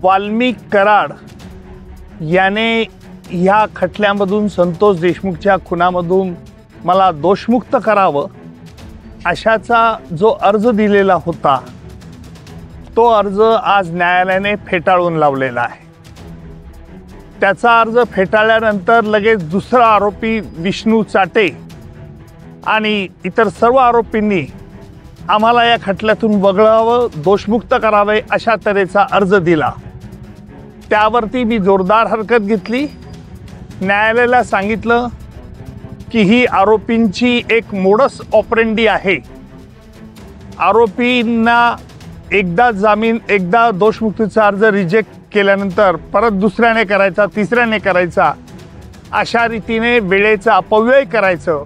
वाल्मिक कराड याने ह्या खटल्यामधून संतोष देशमुखच्या खुनामधून मला दोषमुक्त करावं अशाचा जो अर्ज दिलेला होता तो अर्ज आज न्यायालयाने फेटाळून लावलेला आहे। त्याचा अर्ज फेटाळल्यानंतर लगेच दुसरा आरोपी विष्णू चाटे आणि इतर सर्व आरोपींनी आम्हाला या खटल्यातून वगळावं, दोषमुक्त करावे अशा तऱ्हेचा अर्ज दिला। त्यावरती मी जोरदार हरकत घेतली। न्यायालयाला सांगितलं की ही आरोपींची एक मोडस ऑपरेंडी आहे। आरोपींना एकदा जामीन, एकदा दोषमुक्तीचा अर्ज रिजेक्ट केल्यानंतर परत दुसऱ्याने करायचा, तिसऱ्याने करायचा, अशा रीतीने वेळेचा अपव्यय करायचं,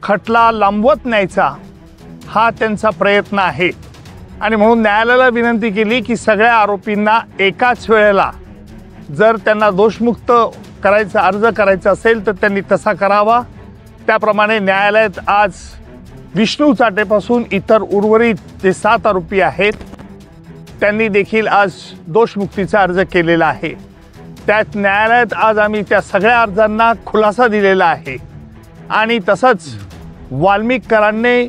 खटला लांबवत न्यायचा हा त्यांचा प्रयत्न आहे। आणि म्हणून न्यायालयाला विनंती केली की सगळ्या आरोपींना एकाच वेळेला जर त्यांना दोषमुक्त करायचा अर्ज करायचा असेल तर त्यांनी तसा करावा। त्याप्रमाणे न्यायालयात आज विष्णू चाटेपासून इतर उर्वरित जे 7 आरोपी आहेत त्यांनी देखील आज दोषमुक्तीचा अर्ज केलेला आहे। त्यात न्यायालयात आज आम्ही त्या सगळ्या अर्जांना खुलासा दिलेला आहे आणि तसंच वाल्मिक कराडने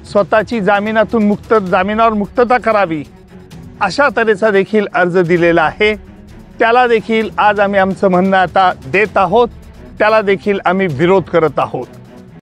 स्वतःची जामिनावर मुक्तता करावी अशा तऱ्हेचा देखील अर्ज दिलेला आहे। त्याला देखील आज आम्ही आमचं म्हणणं आता देत आहोत, त्याला देखील आम्ही विरोध करत आहोत।